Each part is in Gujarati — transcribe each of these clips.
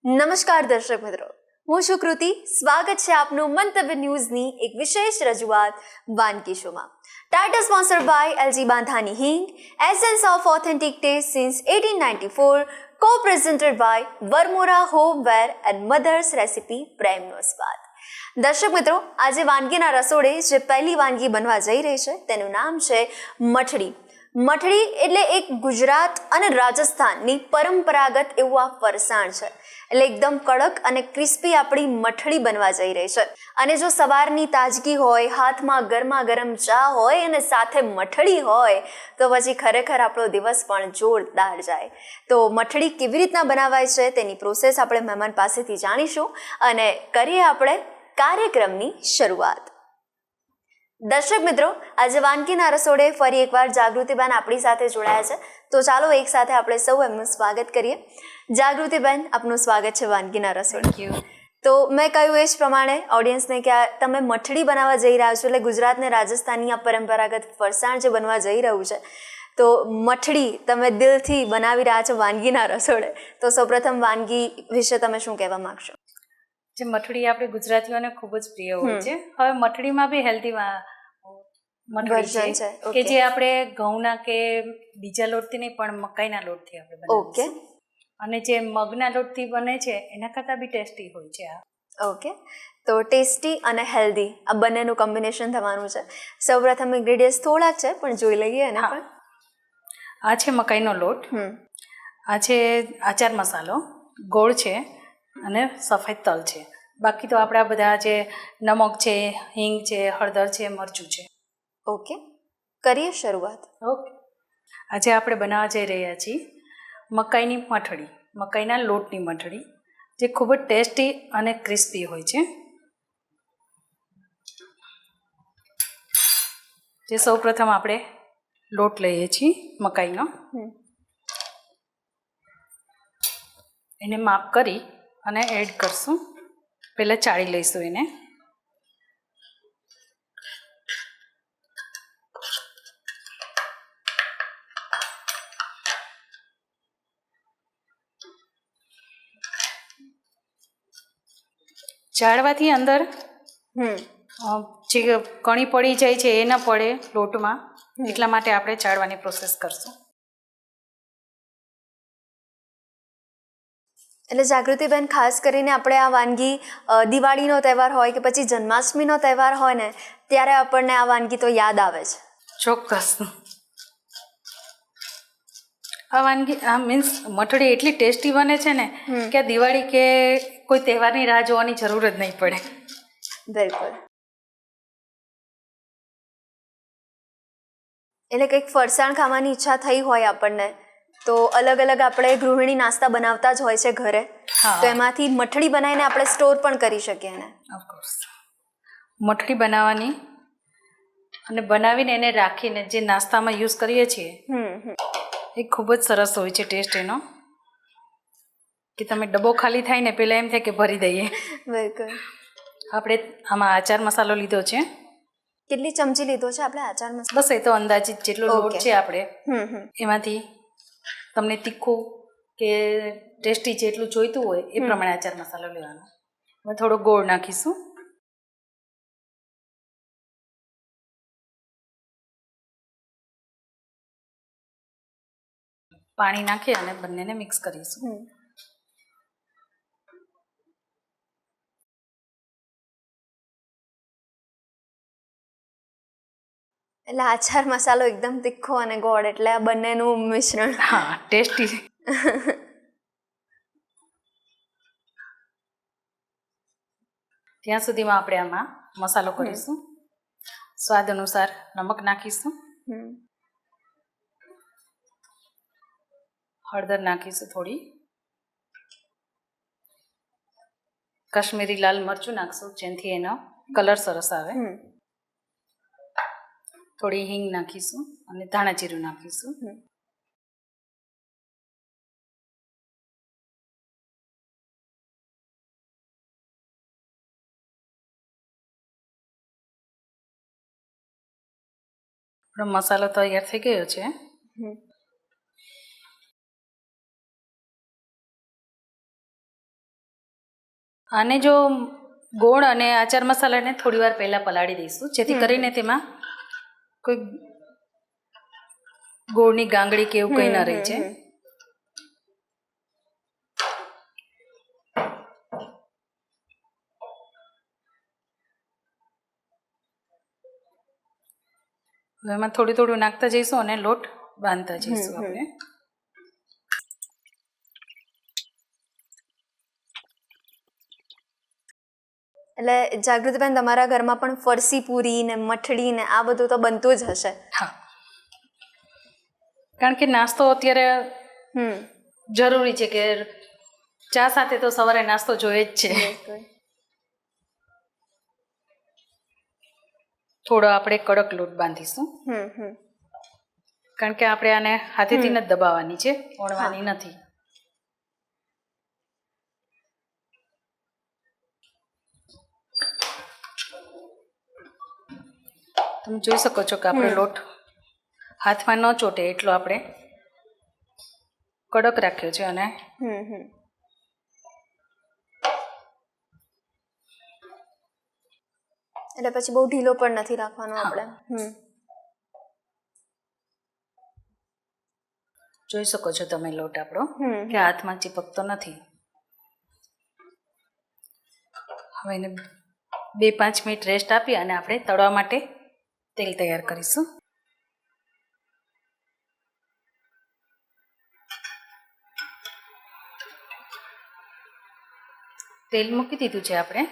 નમસ્કાર દર્શક મિત્રો, હું છું કૃતિ. સ્વાગત છે આપનું મંતવ્ય ન્યૂઝની એક વિશેષ રજૂઆત વાનગી શોમાં. Title sponsored by LG Bandhani hing, essence of authentic taste since 1894, co-presented by Varmora homeware and mother's recipe પ્રેમનો સ્વાદ. દર્શક મિત્રો, આજે વાનગીના રસોડે જે પહેલી વાનગી બનવા જઈ રહી છે તેનું નામ છે મઠડી. મઠડી એટલે એક ગુજરાત અને રાજસ્થાનની પરંપરાગત એવું આ ફરસાણ છે. એટલે એકદમ કડક અને ક્રિસ્પી આપણી મઠડી બનવા જઈ રહી છે. અને જો સવારની તાજગી હોય, હાથમાં ગરમા ગરમ ચા હોય અને સાથે મઠડી હોય તો પછી ખરેખર આપણો દિવસ પણ જોરદાર જાય. તો મઠડી કેવી રીતના બનાવાય છે તેની પ્રોસેસ આપણે મહેમાન પાસેથી જાણીશું અને કરીએ આપણે કાર્યક્રમની શરૂઆત. દર્શક મિત્રો, આજે વાનગીના રસોડે ફરી એકવાર જાગૃતિબેન આપણી સાથે જોડાયા છે. તો ચાલો એક સાથે આપણે સૌ એમનું સ્વાગત કરીએ. જાગૃતિબેન, આપનું સ્વાગત છે વાનગીના રસોડે. તો મેં કહ્યું એ જ પ્રમાણે ઓડિયન્સને કે તમે મઠડી બનાવવા જઈ રહ્યા છો, એટલે ગુજરાત ને રાજસ્થાનની આ પરંપરાગત ફરસાણ જે બનવા જઈ રહ્યું છે, તો મઠડી તમે દિલથી બનાવી રહ્યા છો વાનગીના રસોડે. તો સૌપ્રથમ વાનગી વિશે તમે શું કહેવા માંગશો? જે મઠડી આપણે ગુજરાતીઓને ખૂબ જ પ્રિય હોય છે. હવે મઠડીમાં બી હેલ્ધી મઠડી છે કે જે આપણે ઘઉંના કે બીજા લોટથી નહીં પણ મકાઈના લોટથી આપણે બનાવીએ. અને જે મગના લોટથી બને છે એના કરતાં બી ટેસ્ટી હોય છે આ. ઓકે, તો ટેસ્ટી અને હેલ્ધી આ બંનેનું કોમ્બિનેશન થવાનું છે. સૌપ્રથમ ઇન્ગ્રેડિયન્ટ્સ થોડાક છે પણ જોઈ લઈએ એને પણ. આ છે મકાઈનો લોટ, આ છે આચાર મસાલો, ગોળ છે અને સફેદ તલ છે. બાકી તો આપણા બધા જે નમક છે, હિંગ છે, હળદર છે, મરચું છે. ઓકે, કરીએ શરૂઆત. ઓકે, આજે આપણે બનાવવા જઈ રહ્યા છીએ મકાઈની મઠડી, મકાઈના લોટની મઠડી, જે ખૂબ જ ટેસ્ટી અને ક્રિસ્પી હોય છે. જે સૌ પ્રથમ આપણે લોટ લઈએ છીએ મકાઈનો, એને માપ કરી અને એડ કરશું. પહેલાં ચાળી લઈશું એને. ચાળવાથી અંદર જે કણી પડી જાય છે એ ન પડે લોટમાં, એટલા માટે આપણે ચાળવાની પ્રોસેસ કરશું. એટલે જાગૃતિબેન, ખાસ કરીને આપણે આ વાનગી દિવાળીનો તહેવાર હોય કે પછી જન્માષ્ટમીનો તહેવાર હોય ને ત્યારે આપણને આ વાનગી તો યાદ આવે છે. ચોક્કસ. આ વાનગી મીન્સ મઠડી એટલી ટેસ્ટી બને છે ને કે દિવાળી કે કોઈ તહેવારની રાહ જોવાની જરૂર જ નહીં પડે. બિલકુલ. એટલે કંઈક ફરસાણ ખાવાની ઈચ્છા થઈ હોય આપણને તો અલગ અલગ આપણે ગૃહિણી નાસ્તા બનાવતા જ હોય છે ઘરે, તો એમાંથી મઠડી બનાવીને આપણે સ્ટોર પણ કરી શકીએ ને. ઓફકોર્સ. મઠડી બનાવવાની અને બનાવીને એને રાખીને જે નાસ્તામાં યુઝ કરીએ છીએ એ ખૂબ જ સરસ હોય છે ટેસ્ટ એનો. કે તમે ડબ્બો ખાલી થાય ને પહેલાં એમ થાય કે ભરી દઈએ. બિલકુલ. આપણે આમાં આચાર મસાલો લીધો છે. કેટલી ચમચી લીધો છે આપણે આચાર મસાલો? બસ એ તો અંદાજિત જેટલો લોટ છે આપણે એમાંથી તમને તીખું કે ટેસ્ટી જેટલું જોઈતું હોય એ પ્રમાણે આચાર મસાલો લેવાનો. હવે થોડો ગોળ નાખીશું. પાણી નાખી અને બંનેને મિક્સ કરીશું. એટલે આચાર મસાલો એકદમ તીખો અને ગોળ એટલે આ બંનેનું મિશ્રણ. હા, ટેસ્ટી. ત્યાં સુધીમાં આપણે આમાં મસાલો કરીશું. સ્વાદ અનુસાર નમક નાખીશું, હળદર નાખીશું થોડી, કાશ્મીરી લાલ મરચું નાખશું જેનાથી એનો કલર સરસ આવે, થોડી હિંગ નાખીશું અને ધાણા જીરું નાખીશું. મસાલો તૈયાર થઈ ગયો છે. આને જો ગોળ અને આચાર મસાલાને થોડી વાર પહેલાં પલાળી દઈશું, જેથી કરીને તેમાં કોઈ ગોળની ગાંગડી કે એવું કંઈ ન રહી જાય. હવે એમાં થોડું થોડું નાખતા જઈશું અને લોટ બાંધતા જઈશું આપણે. એટલે જાગૃતિબેન, તમારા ઘરમાં પણ ફરસી પૂરી ને મઠડી ને આ બધું તો બનતું જ હશે. હા, કારણ કે નાસ્તો અત્યારે જરૂરી છે કે ચા સાથે તો સવારે નાસ્તો જોઈએ જ છે. થોડો આપણે કડક લોટ બાંધીશું, કારણ કે આપણે આને હાથેથી જ દબાવવાની છે, વણવાની નથી. તમે જોઈ શકો છો કે આપણે લોટ હાથમાં ન ચોટે એટલો આપણે કડક રાખ્યો છે. અને એટલે પછી બહુ ઢીલો પણ નથી રાખવાનો આપણે. જોઈ શકો છો તમે લોટ આપણો કે હાથમાં ચીપકતો નથી. હવે એને 2-5 મિનિટ રેસ્ટ આપી અને આપણે તળવા માટે તેલ તૈયાર કરીશું. તેલ મૂકી દીધું છે આપણે.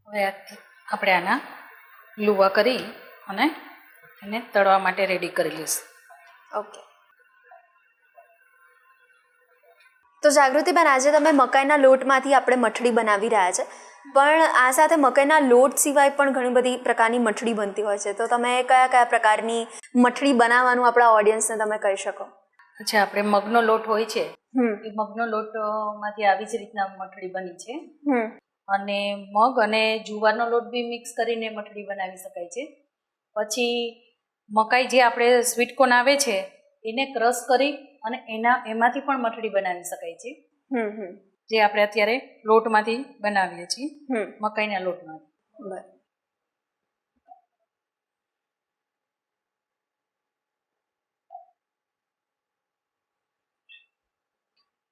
હવે આપણે આના લુવા કરી અને એને તળવા માટે રેડી કરી લઈશું. ઓકે. તો જાગૃતિબેન, આજે તમે મકાઈના લોટમાંથી આપણે મઠડી બનાવી રહ્યા છે, પણ આ સાથે મકાઈના લોટ સિવાય પણ ઘણી બધી પ્રકારની મઠડી બનતી હોય છે, તો તમે કયા કયા પ્રકારની મઠડી બનાવવાનું આપણા ઓડિયન્સને તમે કહી શકો? અચ્છા, આપણે મગનો લોટ હોય છે, એ મગનો લોટમાંથી આવી જ રીતના મઠડી બની છે. અને મગ અને જુવારનો લોટ બી મિક્સ કરીને મઠડી બનાવી શકાય છે. પછી મકાઈ જે આપણે સ્વીટકોર્ન આવે છે એને ક્રશ કરી અને એમાંથી પણ મઠડી બનાવી શકાય છે, જે આપણે અત્યારે લોટમાંથી બનાવીએ છીએ, મકાઈના લોટમાંથી.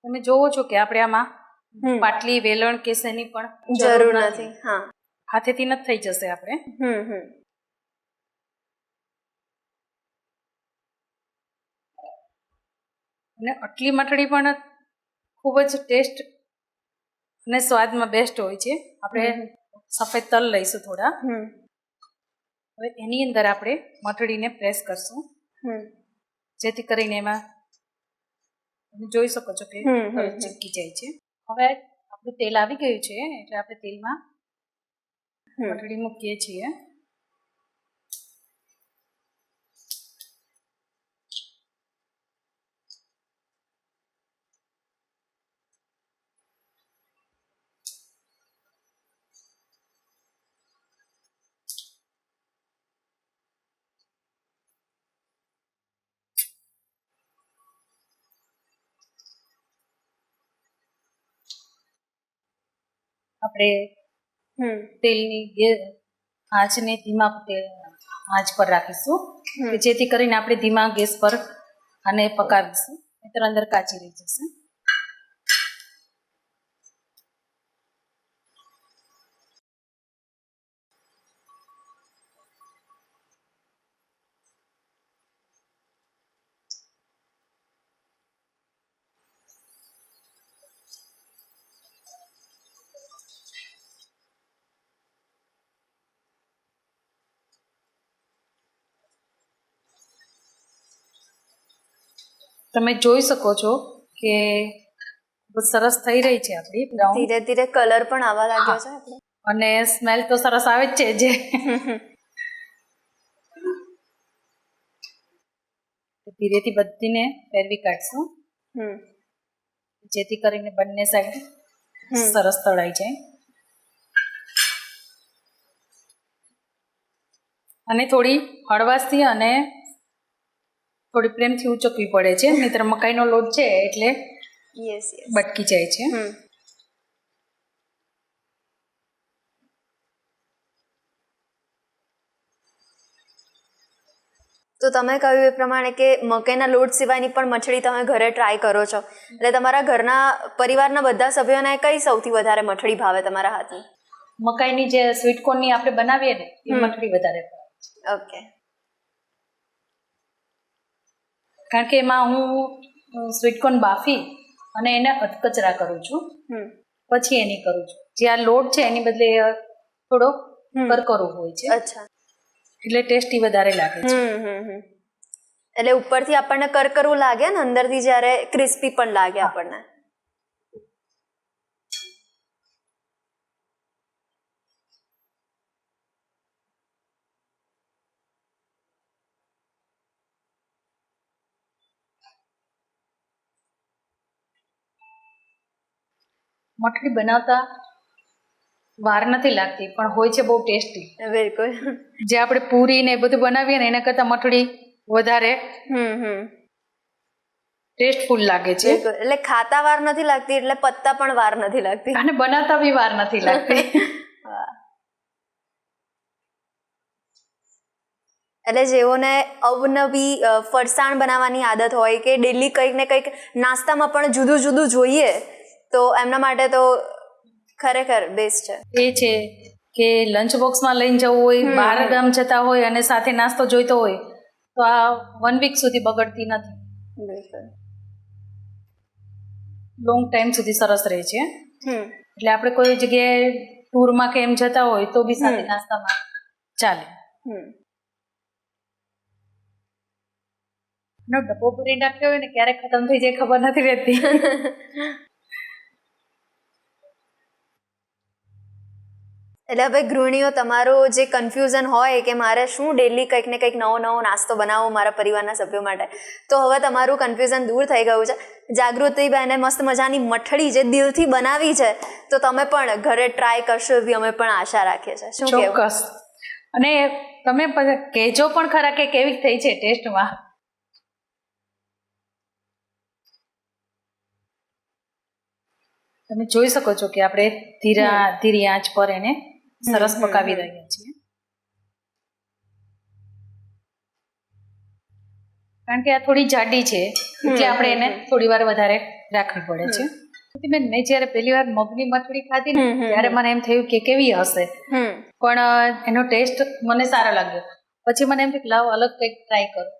તમે જોવો છો કે આપણે આમાં પાટલી, વેલણ કે શેની પણ જરૂર નથી. હાથેથી જ થઈ જશે આપણે. અને આટલી મઠડી પણ ખૂબ જ ટેસ્ટ અને સ્વાદમાં બેસ્ટ હોય છે. આપણે સફેદ તલ લઈશું થોડા. હવે એની અંદર આપણે મઠડીને પ્રેસ કરશું, જેથી કરીને એમાં તમે જોઈ શકો છો કે તલ ચીપકી જાય છે. હવે આપણું તેલ આવી ગયું છે એટલે આપણે તેલમાં મઠડી મૂકીએ છીએ. આપણે તેલની આંચને ધીમા આંચ પર રાખીશું, કે જેથી કરીને આપણે ધીમા ગેસ પર આને પકાવીશું, નહીંતર અંદર કાચી રહી જશે. તમે જોઈ શકો છો કે બહુ સરસ થઈ રહી છે આપણી બ્રાઉન. ધીરે ધીરે કલર પણ આવવા લાગ્યો છે આપણે. અને સ્મેલ તો સરસ આવે જ છે. જે ધીરેથી બધીને ફેરવી કાઢશું, જેથી કરીને બંને સાઈડ સરસ તળાઈ જાય. અને થોડી હળવાશથી અને થોડી પ્રેમથી ઉચકવી પડે છે, નહીંતર મકાઈનો લોટ છે એટલે બટકી જાય છે. તો તમે કહ્યું એ પ્રમાણે કે મકાઈના લોટ સિવાયની પણ મઠડી તમે ઘરે ટ્રાય કરો છો, એટલે તમારા ઘરના પરિવારના બધા સભ્યોને કઈ સૌથી વધારે મઠડી ભાવે તમારા હાથની? મકાઈની જે સ્વીટકોર્નની આપણે બનાવીએ ને એ મઠડી વધારે ભાવે. ઓકે. કારણ કે એમાં હું સ્વીટકોર્ન બાફી અને એને અધકચરા કરું છું, પછી એની કરું છું. જે આ લોટ છે એની બદલે થોડો કરકરો હોય છે. અચ્છા. એટલે ટેસ્ટી વધારે લાગે છે. એટલે ઉપરથી આપણને કરકરું લાગે ને અંદરથી જ્યારે ક્રિસ્પી પણ લાગે આપણને. મઠડી બનાવતા વાર નથી લાગતી પણ હોય છે બહુ ટેસ્ટી. બિલકુલ. જે આપણે પૂરી ને બધું બનાવીએ ને એના કરતા મઠડી વધારે ટેસ્ટફુલ લાગે છે. એટલે ખાતા વાર નથી લાગતી, એટલે પત્તા પણ વાર નથી લાગતી, અને બનાવતા બી વાર નથી લાગતી. એટલે જેઓને અવનવી ફરસાણ બનાવવાની આદત હોય કે ડેલી કંઈક ને કંઈક નાસ્તામાં પણ જુદું જુદું જોઈએ, તો એમના માટે તો ખરેખર બેસ્ટ છે. એ છે કે લંચ બોક્સમાં લઈને જવું હોય, બહાર ગામ જતા હોય અને સાથે નાસ્તો જોઈતો હોય તો આ 1 વીક સુધી બગડતી નથી. બિલકુલ. લોંગ ટાઈમ સુધી સરસ રહે છે. એટલે આપણે કોઈ જગ્યાએ ટૂરમાં કે એમ જતા હોય તો બી સાથે નાસ્તામાં ચાલે. ડબ્બો ભરી નાખ્યો હોય ને ક્યારેક ખતમ થઈ જાય ખબર નથી રહેતી. એટલે હવે ગૃહિણીઓ, તમારો જે કન્ફ્યુઝન હોય કે મારે શું ડેલી કંઈક ને કંઈક નવો નવો નાસ્તો બનાવવો મારા પરિવારના સભ્યો માટે, તો હવે તમારું કન્ફ્યુઝન દૂર થઈ ગયું છે. જાગૃતિબેને મસ્ત મજાની મઠડી જે દિલથી બનાવી છે, તો તમે પણ ઘરે ટ્રાય કરશો એવી અમે પણ આશા રાખીએ છીએ. શું કહેવું? ચોક્કસ. અને તમે કહેજો પણ ખરા કે કેવી થઈ છે ટેસ્ટમાં. તમે જોઈ શકો છો કે આપણે ધીરી આંચ પર એને સરસ પકાવી રહ્યા છીએ. કારણ કે આ થોડી જાડી છે એટલે આપણે એને થોડી વાર વધારે રાખવી પડે છે. મેં જયારે પહેલી વાર મગની મઠડી ખાધી ને ત્યારે મને એમ થયું કે કેવી હશે, પણ એનો ટેસ્ટ મને સારો લાગ્યો. પછી મને એમ થયું લાવ અલગ કંઈક ટ્રાય કરું,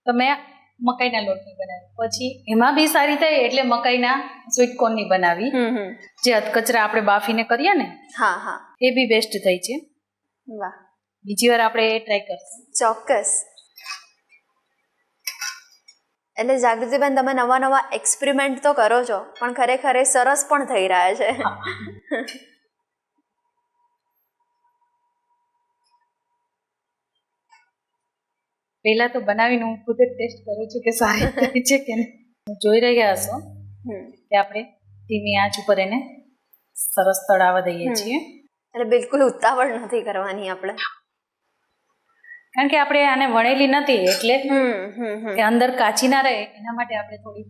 તો મેં મકાઈના લોટની બનાવી. પછી એમાં બી સારી થઈ એટલે મકાઈના સ્વીટકોર્નની બનાવી, જે અધકચરા આપણે બાફીને કરીએ ને એ બી બેસ્ટ થઈ છે. વાહ. બીજી વાર આપણે એ ટ્રાય કરશું. ચોક્કસ. એટલે જાગૃતિબેન, તમે નવા નવા એક્સપેરિમેન્ટ તો કરો છો, પણ ખરેખર એ સરસ પણ થઈ રહ્યા છે. પહેલા તો બનાવીને હું ખુદ જ ટેસ્ટ કરું છું કે સારી થઈ છે કે નહીં. જોઈ રહ્યા હશો કે આપણે ધીમી આંચ ઉપર એને સરસ તળાવવા દઈએ છીએ. એટલે બિલકુલ ઉતાવળ નથી કરવાની આપણે, કારણ કે આપણે આને વણેલી નથી એટલે કે અંદર કાચી ના રહે એના માટે આપણે થોડી.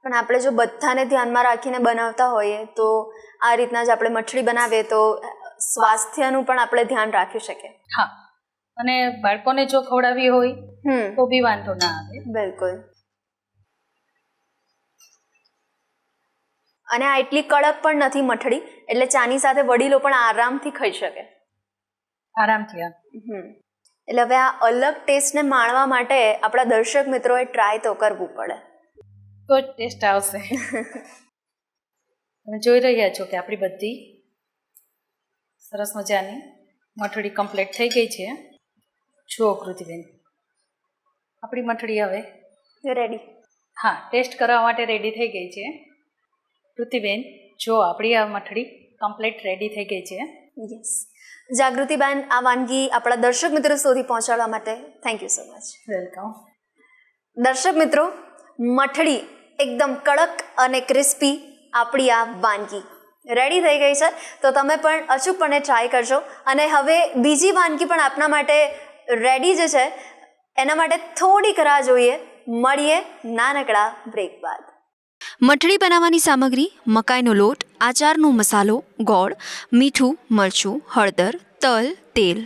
પણ આપણે જો બધાને ધ્યાનમાં રાખીને બનાવતા હોઈએ તો આ રીતના જ આપણે મઠડી બનાવીએ તો સ્વાસ્થ્યનું પણ આપણે ધ્યાન રાખી શકીએ. હા, અને બાળકોને જો ખવડાવી હોય તો બી વાંધો ના આવે. બિલકુલ. અને આ એટલી કડક પણ નથી મઠડી, એટલે ચાની સાથે વડીલો પણ આરામથી ખાઈ શકે. આરામથી. એટલે હવે આ અલગ ટેસ્ટને માણવા માટે આપણા દર્શક મિત્રોએ ટ્રાય તો કરવું પડે, તો જ ટેસ્ટ આવશે. તમે જોઈ રહ્યા છો કે આપણી બધી સરસ મજાની મઠડી કમ્પ્લીટ થઈ ગઈ છે. જુઓ કૃતિબેન, આપણી મઠડી હવે રેડી. હા, ટેસ્ટ કરવા માટે રેડી થઈ ગઈ છે. કૃતિબેન, જો આપણી આ મઠડી કમ્પ્લીટ રેડી થઈ ગઈ છે. યસ. જાગૃતિબેન, આ વાનગી આપણા દર્શક મિત્રો સુધી પહોંચાડવા માટે thank you so much. Welcome. દર્શક મિત્રો, મઠડી એકદમ કડક અને ક્રિસ્પી આપણી આ વાનગી રેડી થઈ ગઈ છે, તો તમે પણ અચૂકપણે ટ્રાય કરજો. અને હવે બીજી વાનગી પણ આપના માટે રેડી જ છે, એના માટે થોડીક રાહ જોઈએ. મળીએ નાનકડા બ્રેક બાદ. મઠડી બનાવવાની સામગ્રી: મકાઈનો લોટ, આચારનો મસાલો, ગોળ, મીઠું, મરચું, હળદર, તલ, તેલ.